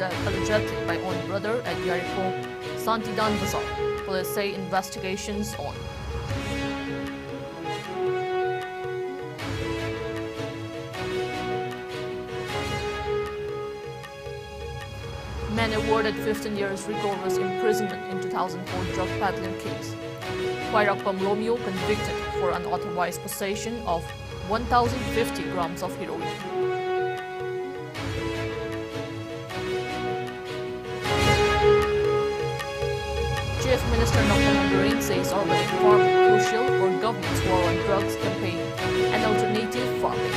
death allegedly by own brother at Yaripok, Santidan Bazaar. Police say investigations on. Men awarded 15 years rigorous imprisonment in 2004 drug peddling case. Khairakpam Romeo convicted for unauthorized possession of 1,050 grams of heroin. Chief Minister Dr. says organic farming crucial for government's war on drugs campaign and alternative farming.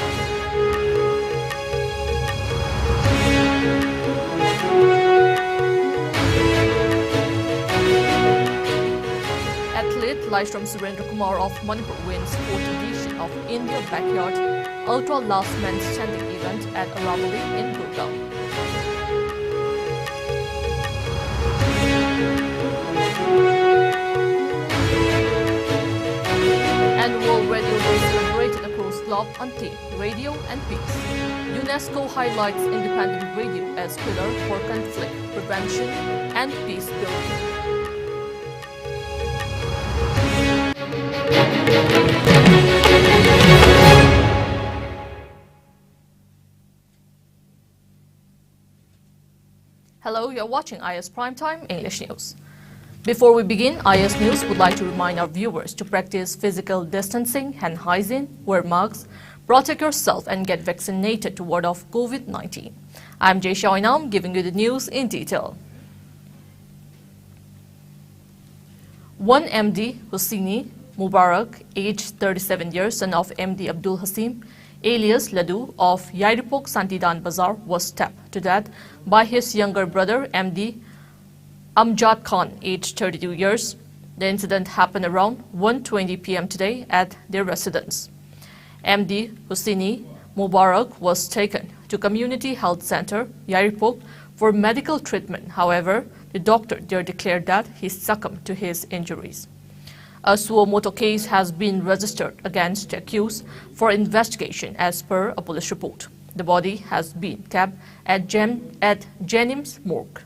Athlete Laishram Surendra Kumar of Manipur wins 4th edition of India Backyard Ultra Last Man Standing event at Aravali in Gurgaon. And World Radio Day celebrated across globe on theme Radio and Peace. UNESCO highlights independent radio as pillar for conflict prevention and peace building. Hello, you're watching IS Primetime English News. Before we begin, IS News would like to remind our viewers to practice physical distancing, hand hygiene, wear masks, protect yourself and get vaccinated to ward off COVID-19. I'm JESSIA OINAM giving you the news in detail. One MD Husseini Mubarak, aged 37 years, son of MD Abdul Hasim, alias Ladu of Yaripok Santidan Bazaar, was stabbed to death by his younger brother MD Amjad Khan, aged 32 years. The incident happened around 1:20 p.m. today at their residence. MD Husseini Mubarak was taken to Community Health Center, Yaripok, for medical treatment. However, the doctor there declared that he succumbed to his injuries. A suo motu case has been registered against the accused for investigation as per a police report. The body has been kept at Jennings Morgue.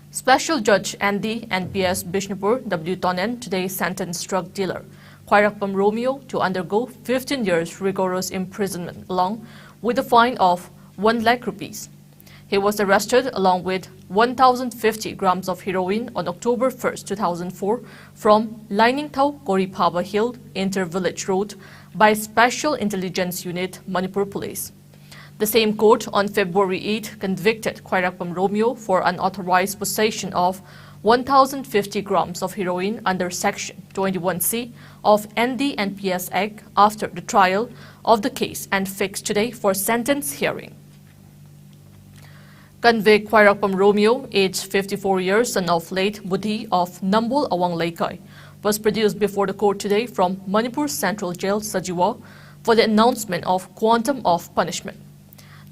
Special Judge ND NPS Bishnupur W. Tonen today sentenced drug dealer Khairakpam Romeo to undergo 15 years rigorous imprisonment along with a fine of 1 lakh rupees. He was arrested along with 1,050 grams of heroin on October 1, 2004 from Liningthau Koripaba Hill Inter-Village Road by Special Intelligence Unit Manipur Police. The same court on February 8 convicted Khairakpam Romeo for unauthorized possession of 1,050 grams of heroin under Section 21C of ND-NPS Act after the trial of the case and fixed today for sentence hearing. Convict Khairakpam Romeo, aged 54 years, son of late Budhi of Nambol Awang Laikai, was produced before the court today from Manipur Central Jail, Sajiwa, for the announcement of quantum of punishment.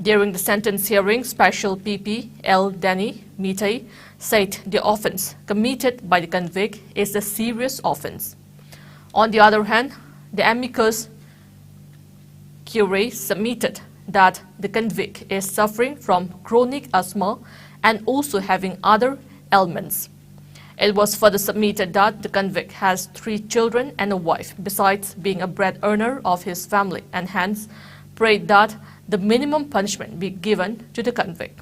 During the sentence hearing, Special PP L. Danny Mitai said the offence committed by the convict is a serious offence. On the other hand, the amicus curiae submitted that the convict is suffering from chronic asthma and also having other ailments. It was further submitted that the convict has 3 children and a wife, besides being a bread earner of his family, and hence prayed that the minimum punishment be given to the convict.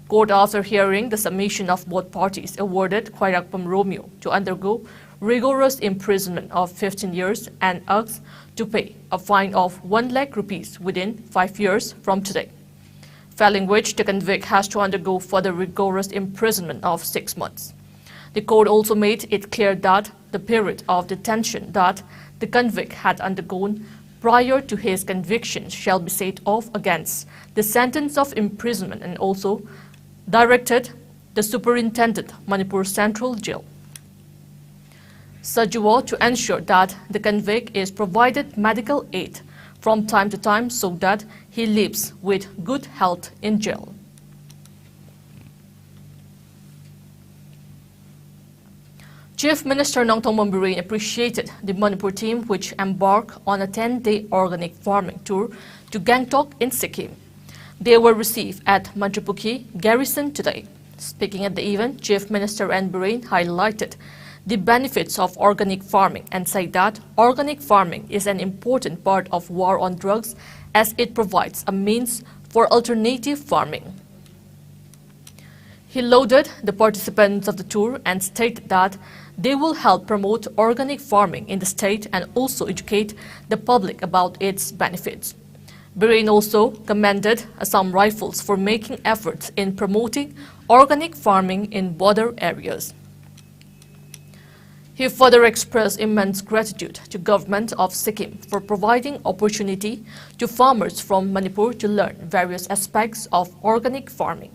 Court, after hearing the submission of both parties, awarded Khairakpam Romeo to undergo rigorous imprisonment of 15 years and asked to pay a fine of 1 lakh rupees within 5 years from today, failing which the convict has to undergo further rigorous imprisonment of 6 months. The court also made it clear that the period of detention that the convict had undergone prior to his conviction shall be set off against the sentence of imprisonment, and also directed the Superintendent Manipur Central Jail, Sajiwa, to ensure that the convict is provided medical aid from time to time so that he lives with good health in jail. Chief Minister Nongthong Mambirin appreciated the Manipur team which embarked on a 10-day organic farming tour to Gangtok in Sikkim. They were received at Manjupuki Garrison today. Speaking at the event, Chief Minister N. Biren highlighted the benefits of organic farming and said that organic farming is an important part of war on drugs as it provides a means for alternative farming. He lauded the participants of the tour and stated that they will help promote organic farming in the state and also educate the public about its benefits. Biren also commended Assam Rifles for making efforts in promoting organic farming in border areas. He further expressed immense gratitude to government of Sikkim for providing opportunity to farmers from Manipur to learn various aspects of organic farming.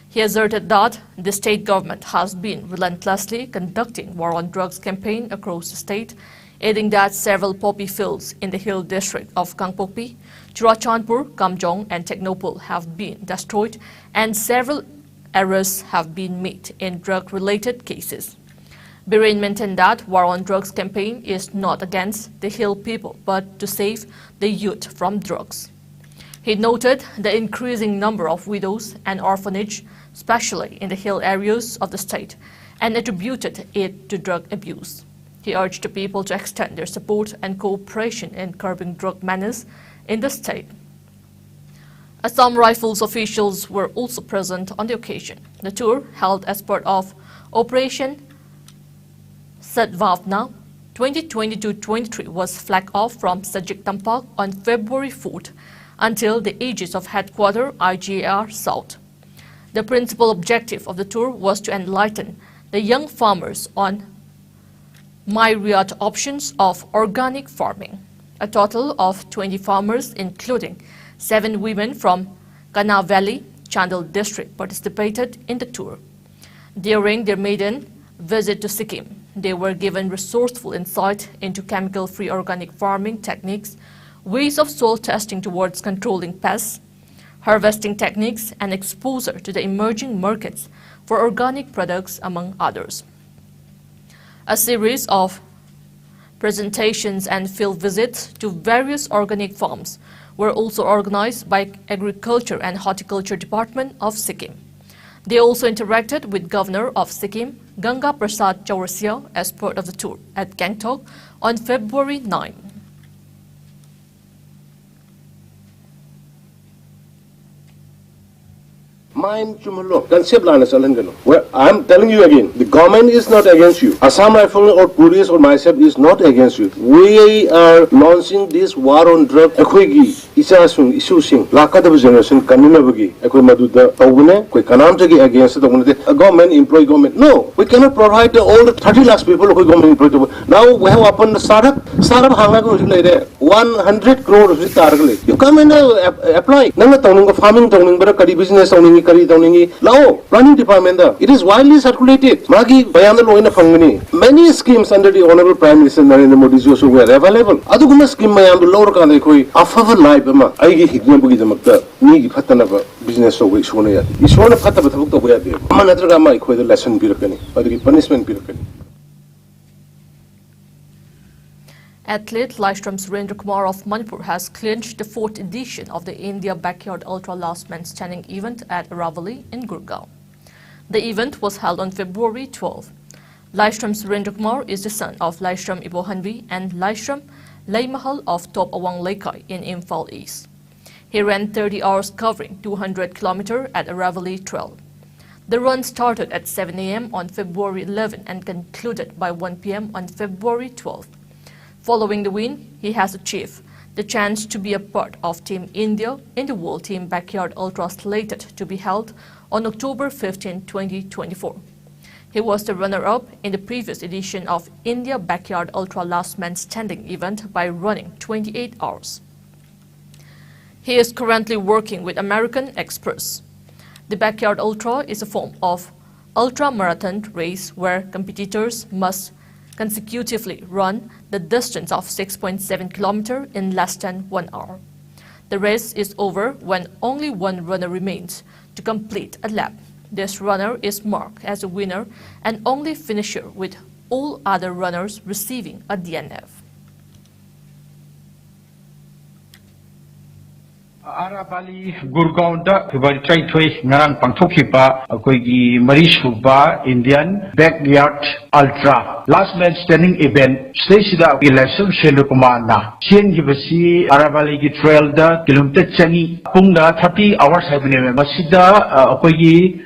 He asserted that the state government has been relentlessly conducting war on drugs campaign across the state, adding that several poppy fields in the hill district of Kangpokpi, Churachandpur, Kamjong and Technopole have been destroyed and several arrests have been made in drug-related cases. Biren maintained that war on drugs campaign is not against the hill people but to save the youth from drugs. He noted the increasing number of widows and orphanage, especially in the hill areas of the state, and attributed it to drug abuse. He urged the people to extend their support and cooperation in curbing drug menace in the state. Assam Rifles officials were also present on the occasion. The tour, held as part of Operation Sadvavna 2022-23, was flagged off from Sajik Tampak on February 4th until the aegis of Headquarter IGAR South. The principal objective of the tour was to enlighten the young farmers on myriad options of organic farming. A total of 20 farmers, including 7 women from Kana Valley, Chandel district, participated in the tour. During their maiden visit to Sikkim, they were given resourceful insight into chemical-free organic farming techniques, ways of soil testing towards controlling pests, harvesting techniques, and exposure to the emerging markets for organic products, among others. A series of presentations and field visits to various organic farms were also organized by Agriculture and Horticulture Department of Sikkim. They also interacted with Governor of Sikkim, Ganga Prasad Chaurasia, as part of the tour at Gangtok on February 9. Well, I'm telling you again, the government is not against you. Assam Rifle or police or myself is not against you. We are launching this war on drug. Generation against the government employee government. No, we cannot provide all the 30 lakhs people who government employee. Now we have opened the startup. Startup 100 crore. You come and apply. Farming business planning department. It is widely circulated. Many schemes under the Honorable Prime Minister Narendra Modi were available. Aduguna scheme after life business lesson punishment. Athlete Lystrom Surendra Kumar of Manipur has clinched the 4th edition of the India Backyard Ultra Last Man Standing event at Aravali in Gurgaon. The event was held on February 12. Lystrom Surendra Kumar is the son of Lystrom Ibohanvi and Lystrom Laimahal of Top Awang Laikai in Imphal East. He ran 30 hours covering 200 km at Aravali Trail. The run started at 7 a.m. on February 11 and concluded by 1 p.m. on February 12. Following the win, he has achieved the chance to be a part of Team India in the World Team Backyard Ultra slated to be held on October 15, 2024. He was the runner-up in the previous edition of India Backyard Ultra Last Man Standing event by running 28 hours. He is currently working with American experts. The Backyard Ultra is a form of ultra-marathon race where competitors must consecutively run the distance of 6.7 km in less than 1 hour. The race is over when only one runner remains to complete a lap. This runner is marked as a winner and only finisher, with all other runners receiving a DNF. Arabali Gurgaonda February 23 ngarang pangthokhiba akoigi Marisuba Indian Backyard Ultra Last Man Standing event stage-da election Shelukumana Chengibasi Arabali gi trail da kilometer chani pungda 30 hours habine masida akoigi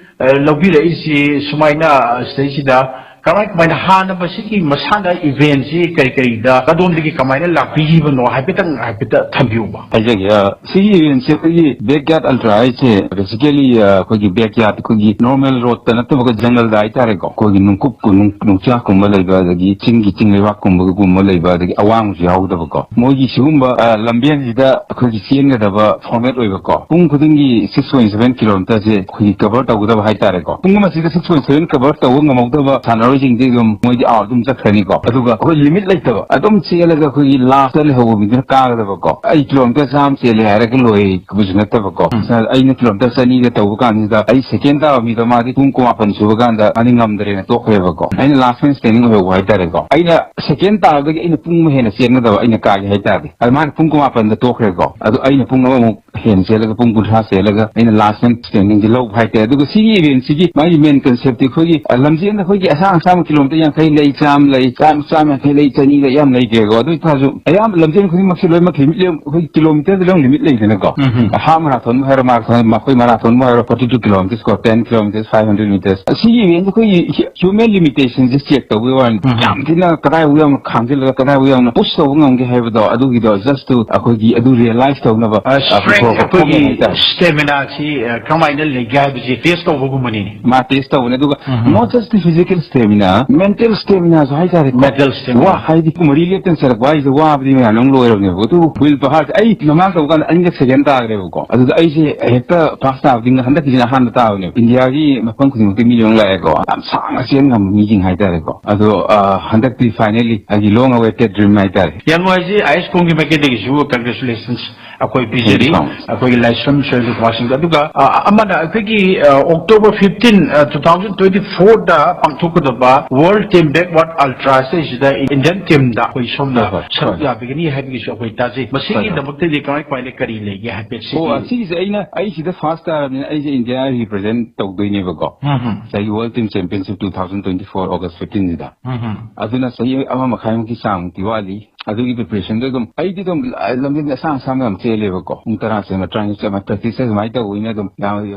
lobira isi sumaina stage-da Kamai kamaina hana basiki masana event si kai da kadon digi kamaina lakbi bano haipita thambiuba ajagi si event se kai backyard ultra ai basically kogi backyard kogi normal road ta nato ko jungle da itare ko kogi nungkup ku nungcha ko malai ba dagi chingi chinglewa ko ko malai ba dagi awang ji hauda ko mogi sumba lambian da kogi sienga da ba format oi ko pung khudingi 6.7 km se kogi cover ta uda ba haitare ko pung ma si 6.7 cover ta unga mauda ba sanaro jingdegum moidi dum jakhani ko aduga ko limit laitaba adum chelaga ko last le ho mi ka da ko ai kilometer sam chele hare ko loi kubusna ta ko ai na kilometer sani da taw kan da ai second da mi da ma di tung ko apan su ga da ani ngam dare na to khre ko ai na last man standing ho wa ta ko ai na second da ga ai na pung me hena sen da ai na ka ga ta di ai man pung ko apan da to khre ko adu ai na pung mo hen chelaga pung kun ha chelaga ai na last man standing di lo bhai ta adu si event si mai main concept ko gi lamji na ko gi asang sam kilometer yang kai lei cham yang kai lei chani ga yam lei ge go du ta ju ayam lamjen khuni mak loi mak limit le kilometer de long limit lei de ko ha marathon har marathon ma koi marathon ma 42 kilometers ko 10 kilometers 500 meters si yen ko human limitations just check to we want yam dina kadai we am khangil kadai we am push to ngam ge have do adu gi do just to akoi gi adu realize to na ba stamina chi kamai na le ga bi test to go mani ma test to ne du not just the physical stamina mental stamina so high mental stamina wa high di kumari le ten sar wai wa abdi me anong lo ero ne go tu will bahar ai namang to kan anja second ta gre ko adu ai se hekta pasta ding handa ki na han ta ne india gi mapang ku ti million la ko am sang asian ngam mi jing hai ta ko adu handa ti finally agi long awaited dream hai ta yan wa ji Iscom gi make de ju congratulations akoi PJD akoi license service Washington aduga amana akoi October 15 2024 da pangthok da ba World Team Backward Ultra se da Indian team da koi somna sabya bigini habi so koi ta je masigi da mukte de kai kwai le kari le ge habi se oh si se aina ai si da first time ai se India represent to doi ne ba ko sai World Team Championship 2024 August 15 da aduna sai ama makhai ki sang Diwali adugi preparation da dum ai di dum lamdin da sang am chele ba ko untara se ma training se ma practice mai da uina dum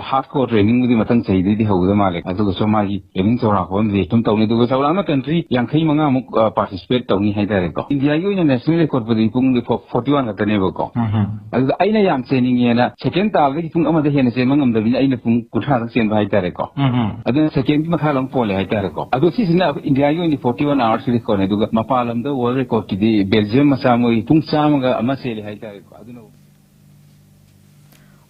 hardcore training di matang chai di ho da male aduga so ma gi training chora kon de tum tawni du sa lama country yang khai manga muk participate tawni hai da ko India gi national record padi pung 41 ka ne ba ko adu aina yam training yana second ta gi pung ama da hena se mangam da bin aina pung kutha da sen bai da ko adu second ma khalam pole hai da ko adu si na India gi 41 hours record ne du mapalam da world record di Belgium masamoi pung chamaga ama sele hai ta ko aduna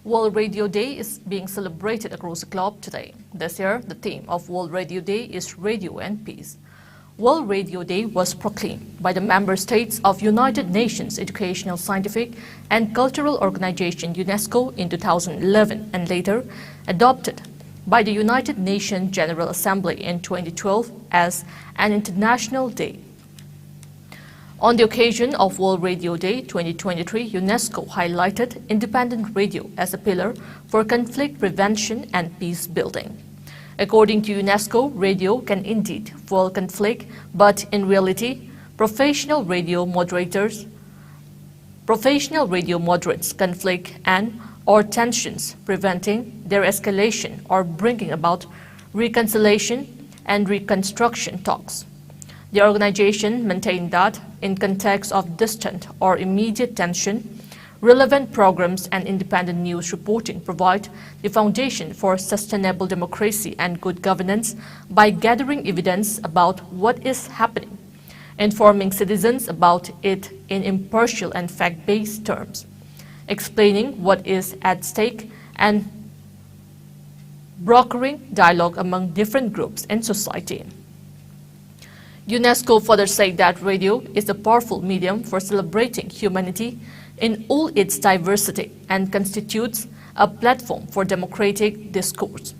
World Radio Day is being celebrated across the globe today. This year, the theme of World Radio Day is Radio and Peace. World Radio Day was proclaimed by the member states of United Nations Educational, Scientific and Cultural Organization UNESCO in 2011 and later adopted by the United Nations General Assembly in 2012 as an international day. On the occasion of World Radio Day 2023, UNESCO highlighted independent radio as a pillar for conflict prevention and peace building. According to UNESCO, radio can indeed fuel conflict, but in reality, professional radio moderates conflict and or tensions, preventing their escalation or bringing about reconciliation and reconstruction talks. The organization maintained that in context of distant or immediate tension, relevant programs and independent news reporting provide the foundation for sustainable democracy and good governance by gathering evidence about what is happening, informing citizens about it in impartial and fact-based terms, explaining what is at stake, and brokering dialogue among different groups in society. UNESCO further said that radio is a powerful medium for celebrating humanity in all its diversity and constitutes a platform for democratic discourse.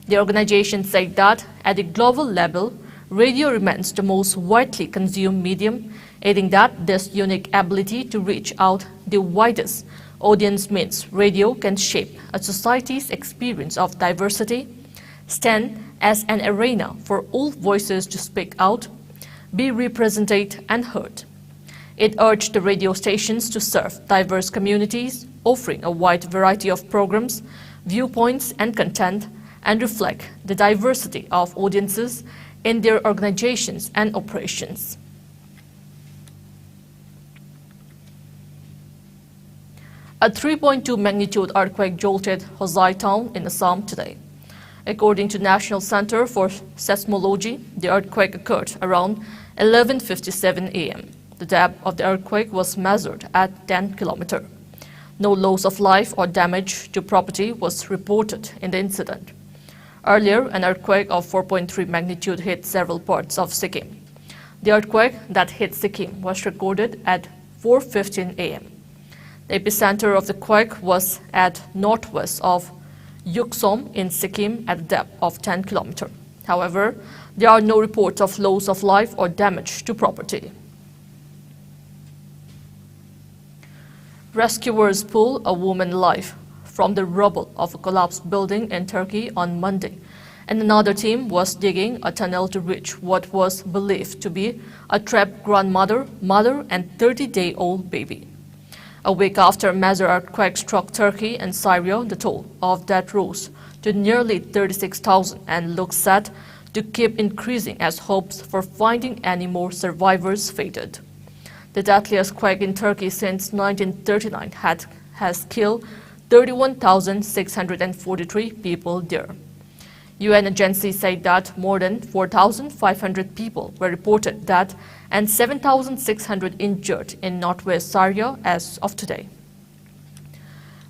The organization said that at the global level, radio remains the most widely consumed medium, adding that this unique ability to reach out the widest Audience means radio can shape a society's experience of diversity, stand as an arena for all voices to speak out, be represented and heard. It urged the radio stations to serve diverse communities, offering a wide variety of programs, viewpoints and content, and reflect the diversity of audiences in their organizations and operations. A 3.2 magnitude earthquake jolted Hosai town in Assam today. According to National Center for Seismology, the earthquake occurred around 11:57 a.m. The depth of the earthquake was measured at 10 kilometers. No loss of life or damage to property was reported in the incident. Earlier, an earthquake of 4.3 magnitude hit several parts of Sikkim. The earthquake that hit Sikkim was recorded at 4:15 a.m. The epicenter of the quake was at northwest of Iscom in Sikkim at a depth of 10 kilometers. However, there are no reports of loss of life or damage to property. Rescuers pulled a woman alive from the rubble of a collapsed building in Turkey on Monday, and another team was digging a tunnel to reach what was believed to be a trapped grandmother, mother, and 30-day-old baby. A week after a major earthquake struck Turkey and Syria, the toll of death rose to nearly 36,000 and looks set to keep increasing as hopes for finding any more survivors faded. The deadliest quake in Turkey since 1939 has killed 31,643 people there. UN agencies say that more than 4,500 people were reported dead and 7,600 injured in northwest Syria as of today.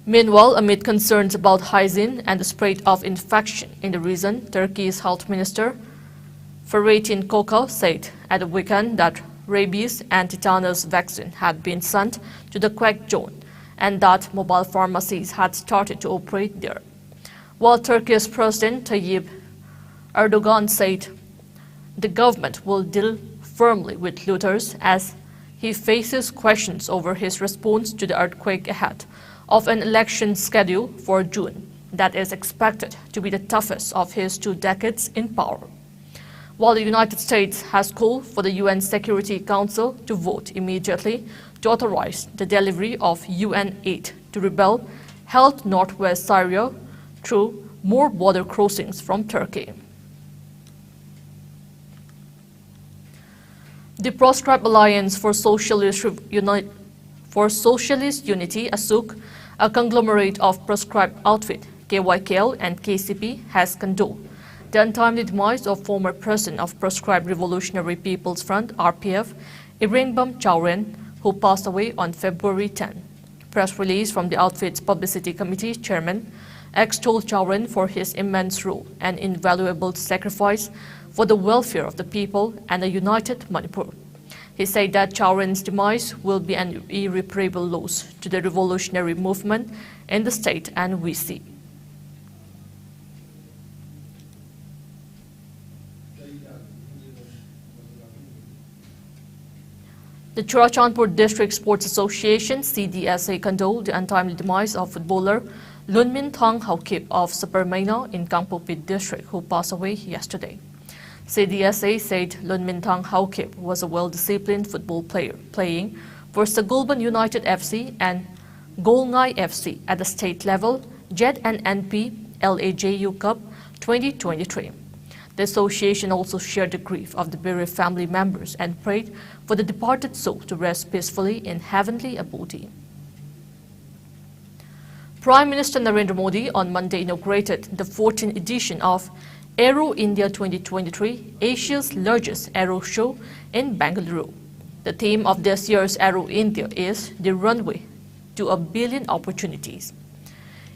Meanwhile, amid concerns about hygiene and the spread of infection in the region, Turkey's health minister Fahrettin Koca said at the weekend that rabies and tetanus vaccine had been sent to the quake zone and that mobile pharmacies had started to operate there. While Turkey's President Tayyip Erdogan said the government will deal firmly with looters as he faces questions over his response to the earthquake ahead of an election schedule for June that is expected to be the toughest of his 2 decades in power. While the United States has called for the UN Security Council to vote immediately to authorize the delivery of UN aid to rebel-held northwest Syria through more border crossings from Turkey. The Proscribed Alliance for Socialist Unity, ASUK, a conglomerate of proscribed outfit, KYKL and KCP, has condoled the untimely demise of former president of Proscribed Revolutionary People's Front, RPF, Irengbam Chauren, who passed away on February 10. Press release from the outfit's Publicity Committee chairman extolled Chauren for his immense role and invaluable sacrifice for the welfare of the people and a united Manipur. He said that Chauren's demise will be an irreparable loss to the revolutionary movement in the state and VC. The Churachandpur District Sports Association, CDSA, condoled the untimely demise of footballer Lunmin Thong Haokip of Supermaina in Kangpokpi District, who passed away yesterday. CDSA said Lunmin Thong Haokip was a well-disciplined football player, playing for Sagulban United FC and Golngai FC at the state level, ZNNP LAJU Cup 2023. The association also shared the grief of the bereaved family members and prayed for the departed soul to rest peacefully in heavenly abode. Prime Minister Narendra Modi on Monday inaugurated the 14th edition of Aero India 2023, Asia's largest aero show in Bengaluru. The theme of this year's Aero India is the runway to a billion opportunities.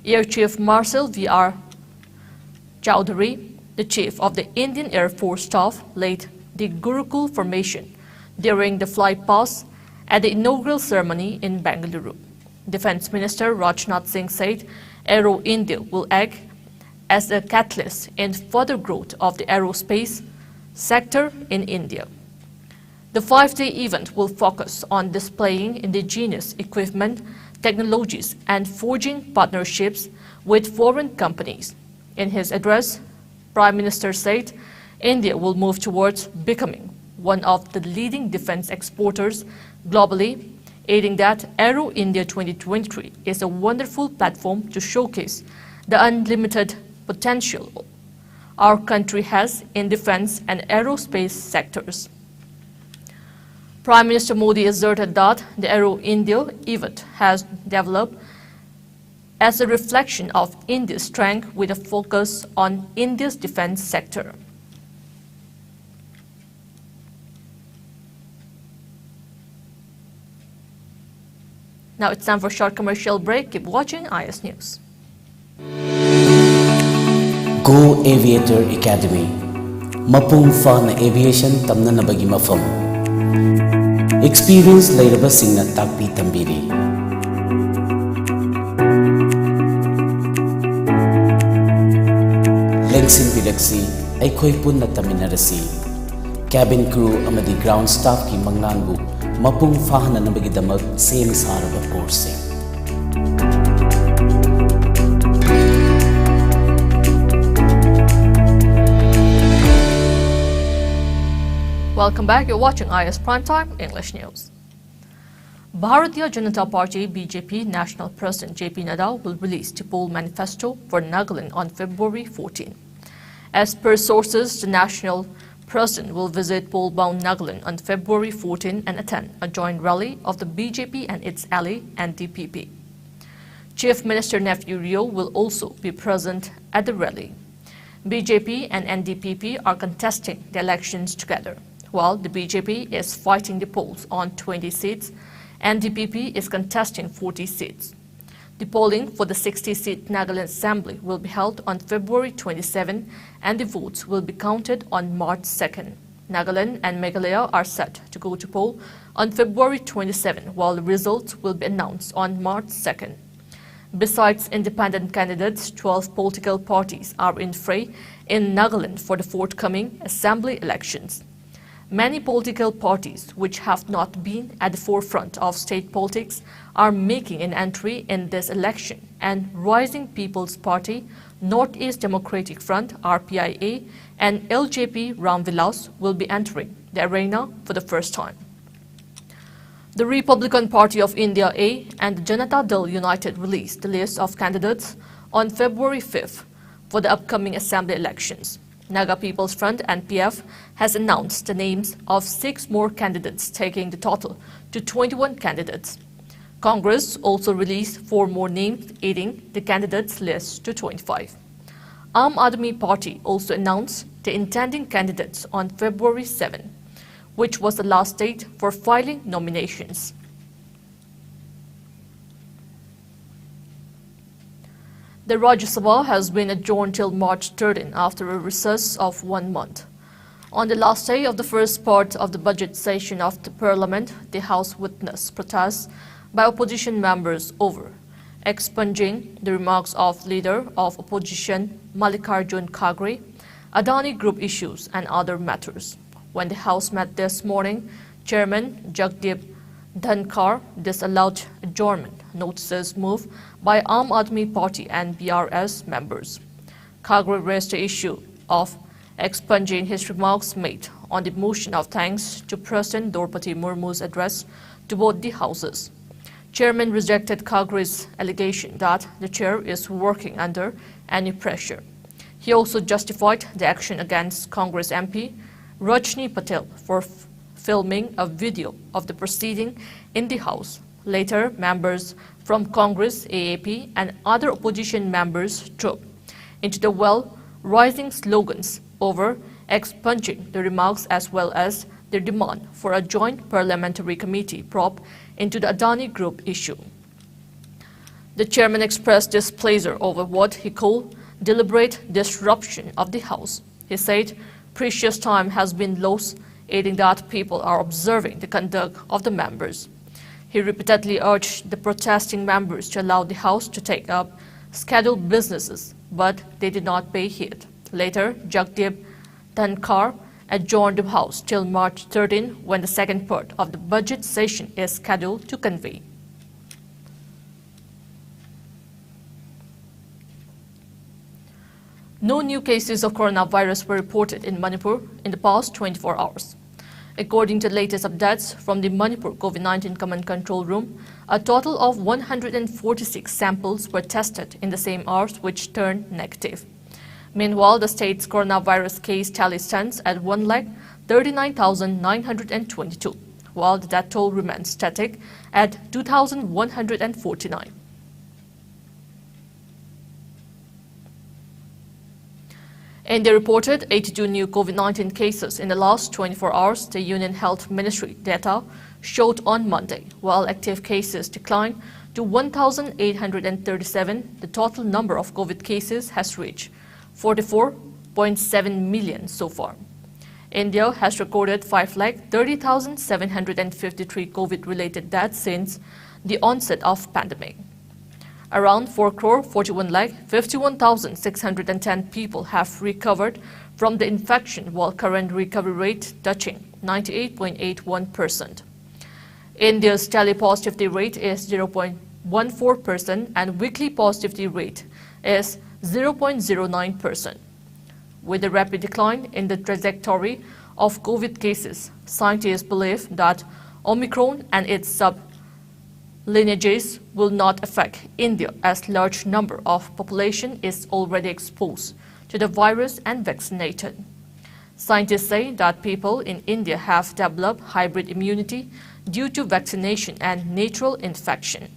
Air Chief Marshal V.R. Chowdhury, the Chief of the Indian Air Force Staff, laid the Gurukul formation during the flight past at the inaugural ceremony in Bengaluru. Defense Minister Rajnath Singh said Aero India will act as a catalyst in further growth of the aerospace sector in India. The 5-day event will focus on displaying indigenous equipment, technologies and forging partnerships with foreign companies. In his address, Prime Minister said India will move towards becoming one of the leading defense exporters globally, adding that Aero India 2023 is a wonderful platform to showcase the unlimited potential our country has in defense and aerospace sectors. Prime Minister Modi asserted that the Aero India event has developed as a reflection of India's strength with a focus on India's defense sector. Now it's time for a short commercial break. Keep watching IS News. Go Aviator Academy, Mapung Fana Aviation Tamnanabagi Mafam. Experience Lairaba Singna Takpi Tambiri. Lengsin Bidaksi, Aikoi Punna Taminarasi. Cabin crew amadi ground staff ki Mangnanbu, Mapung Fahana Nabagidamak, same Saraba course. Welcome back. You're watching IS Primetime English News. Bharatiya Janata Party BJP National President JP Nadal will release the poll manifesto for Nagaland on February 14. As per sources, the National President will visit poll-bound Nagaland on February 14 and attend a joint rally of the BJP and its ally NDPP. Chief Minister Nephew Rio will also be present at the rally. BJP and NDPP are contesting the elections together. While the BJP is fighting the polls on 20 seats, NDPP is contesting 40 seats. The polling for the 60-seat Nagaland Assembly will be held on February 27 and the votes will be counted on March 2nd. Nagaland and Meghalaya are set to go to poll on February 27, while the results will be announced on March 2nd. Besides independent candidates, 12 political parties are in fray in Nagaland for the forthcoming Assembly elections. Many political parties which have not been at the forefront of state politics are making an entry in this election, and Rising People's Party, Northeast Democratic Front (RPIA) and LJP Ram Vilas will be entering the arena for the first time. The Republican Party of India A and the Janata Dal United released the list of candidates on February 5th for the upcoming Assembly elections. Naga People's Front (NPF) has announced the names of 6 more candidates, taking the total to 21 candidates. Congress also released 4 more names, adding the candidates list to 25. Aam Aadmi Party also announced the intending candidates on February 7, which was the last date for filing nominations. The Rajya Sabha has been adjourned till March 13 after a recess of 1 month. On the last day of the first part of the budget session of the Parliament, the House witnessed protests by opposition members over expunging the remarks of Leader of Opposition Mallikarjun Kharge, Adani Group issues and other matters. When the House met this morning, Chairman Jagdeep Dhankar disallowed adjournment notices moved by Aam Aadmi Party and BRS members. Kharge raised the issue of expunging his remarks made on the motion of thanks to President Draupadi Murmu's address to both the houses. Chairman rejected Kharge's allegation that the chair is working under any pressure. He also justified the action against Congress MP Rajni Patel for filming a video of the proceeding in the House. Later, members from Congress, AAP, and other opposition members trooped into the well, raising slogans over expunging the remarks as well as their demand for a joint parliamentary committee probe into the Adani Group issue. The chairman expressed displeasure over what he called deliberate disruption of the House. He said precious time has been lost, adding that people are observing the conduct of the members. He repeatedly urged the protesting members to allow the House to take up scheduled businesses, but they did not pay heed. Later, Jagdeep Dhankar adjourned the House till March 13, when the second part of the budget session is scheduled to convene. No new cases of coronavirus were reported in Manipur in the past 24 hours. According to the latest updates from the Manipur COVID-19 Command Control Room, a total of 146 samples were tested in the same hours, which turned negative. Meanwhile, the state's coronavirus case tally stands at 1,39,922, while the death toll remains static at 2,149. India reported 82 new COVID-19 cases in the last 24 hours, the Union Health Ministry data showed on Monday. While active cases declined to 1,837, the total number of COVID cases has reached 44.7 million so far. India has recorded 5,30,753 COVID-related deaths since the onset of pandemic. Around 4,41,51,610 people have recovered from the infection, while current recovery rate touching 98.81%. India's daily positivity rate is 0.14% and weekly positivity rate is 0.09%. With the rapid decline in the trajectory of COVID cases, scientists believe that Omicron and its sub-lineages will not affect India, as large number of population is already exposed to the virus and vaccinated. Scientists say that people in India have developed hybrid immunity due to vaccination and natural infection.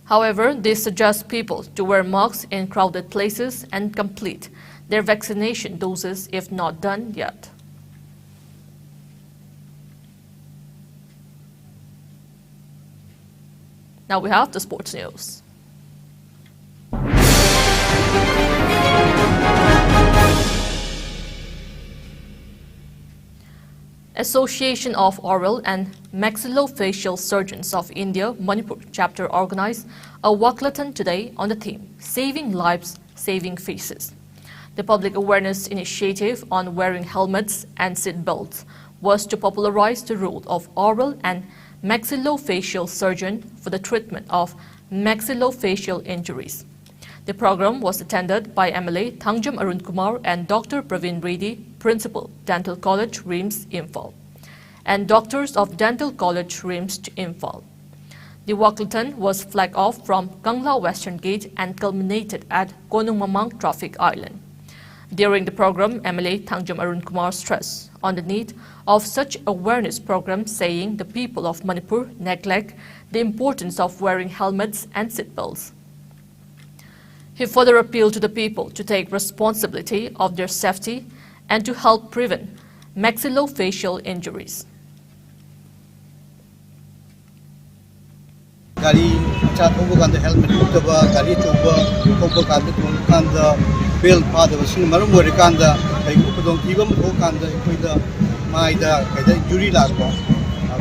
However, this suggests people to wear masks in crowded places and complete their vaccination doses if not done yet. Now we have the sports news. Association of Oral and Maxillofacial Surgeons of India, Manipur chapter organized a walkathon today on the theme, Saving Lives, Saving Faces. The public awareness initiative on wearing helmets and seat belts was to popularize the role of oral and maxillofacial surgeon for the treatment of maxillofacial injuries. The program was attended by MLA Thangjam Arun Kumar and Dr. Praveen Reddy, Principal, Dental College, RIMS, Imphal, and doctors of Dental College, RIMS, Imphal. The walkathon was flagged off from Kangla Western Gate and culminated at Konung Mamang Traffic Island. During the program, MLA Thangjam Arun Kumar stressed on the need of such awareness program, saying the people of Manipur neglect the importance of wearing helmets and seatbelts. He further appealed to the people to take responsibility of their safety and to help prevent maxillofacial injuries. Gari chat hobo kanda helmet hoba gari choba hobo kanda tun kanda bel pada wasin marum wari kanda kai kupodong kibam ho kanda ikoida maida kaida injury lasbo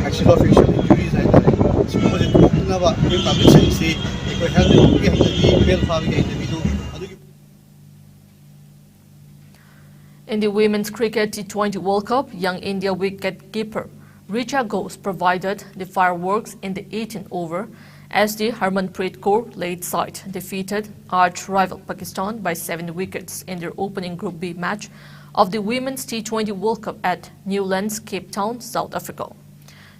maxillofacial injuries ai dare simo je tokna ba e public se ikoi helmet ki handi bel fabi ga handi do adugi. In the Women's Cricket T20 World Cup, young India wicket-keeper Richa Ghose provided the fireworks in the 18th over as the Harmanpreet Kaur late side defeated arch-rival Pakistan by 7 wickets in their opening Group B match of the Women's T20 World Cup at Newlands, Cape Town, South Africa.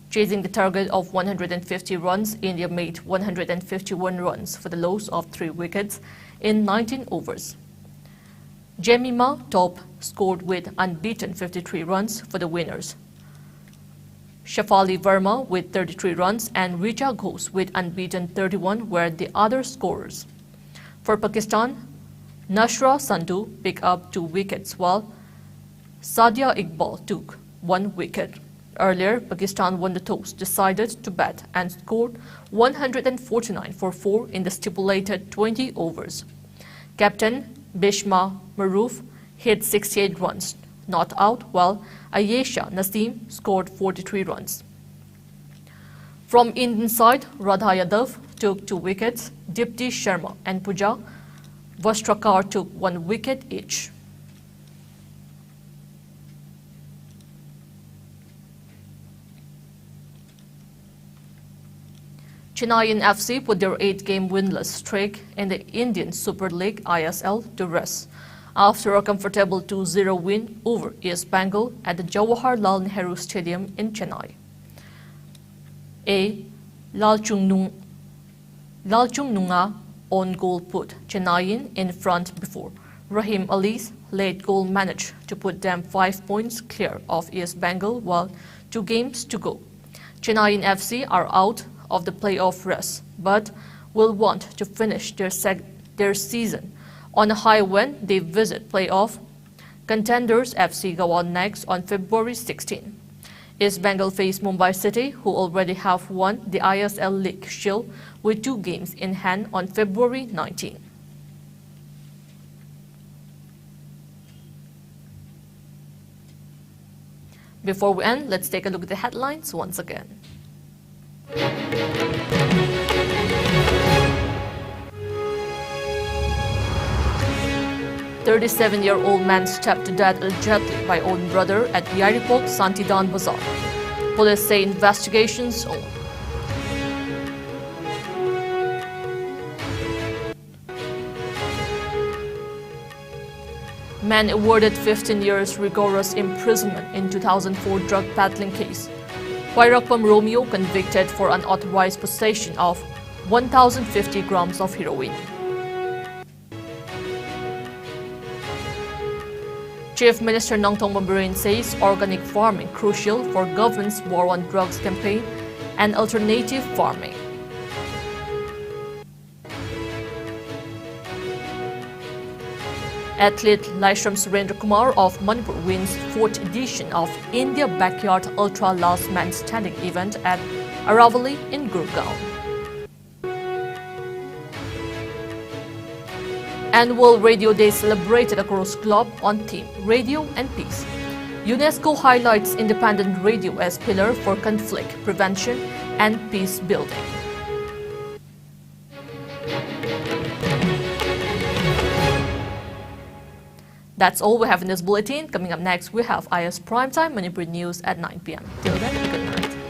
Chasing the target of 150 runs, India made 151 runs for the loss of 3 wickets in 19 overs. Jemima Top scored with unbeaten 53 runs for the winners. Shafali Verma with 33 runs and Richa Ghose with unbeaten 31 were the other scorers. For Pakistan, Nashra Sandhu picked up 2 wickets while Sadia Iqbal took 1 wicket. Earlier, Pakistan won the toss, decided to bat and scored 149 for 4 in the stipulated 20 overs. Captain Bishma Maroof hit 68 runs, not out, while Ayesha Naseem scored 43 runs. From Indian side, Radha Yadav took 2 wickets, Dipti Sharma and Pooja Vastrakar took 1 wicket each. Chennaiyin FC put their 8-game winless streak in the Indian Super League ISL to rest after a comfortable 2-0 win over East Bengal at the Jawaharlal Nehru Stadium in Chennai. Lalchung Nunga on goal put Chennaiyin in front before Rahim Ali's late goal managed to put them 5 points clear of East Bengal while 2 games to go. Chennaiyin FC are out of the playoff race but will want to finish their season on a high when they visit playoff contenders FC Goa next on February 16. East Bengal face Mumbai City, who already have won the ISL League Shield with 2 games in hand on February 19. Before we end, let's take a look at the headlines once again. 37-year-old man stabbed to death allegedly by own brother at Yaripok, Santidan Bazaar. Police say investigations on. Man awarded 15 years rigorous imprisonment in 2004 drug peddling case. Wairakpam Romeo convicted for unauthorized possession of 1,050 grams of heroin. Chief Minister Nangtong Mabirin says organic farming crucial for government's war on drugs campaign and alternative farming. Athlete Laishram Surendra Kumar of Manipur wins 4th edition of India Backyard Ultra Last Man Standing event at Aravali in Gurgaon. And World Radio Day celebrated across globe on theme Radio and Peace. UNESCO highlights independent radio as pillar for conflict prevention and peace building. That's all we have in this bulletin. Coming up next, we have IS Primetime Manipur News at 9 p.m. Till then, good night.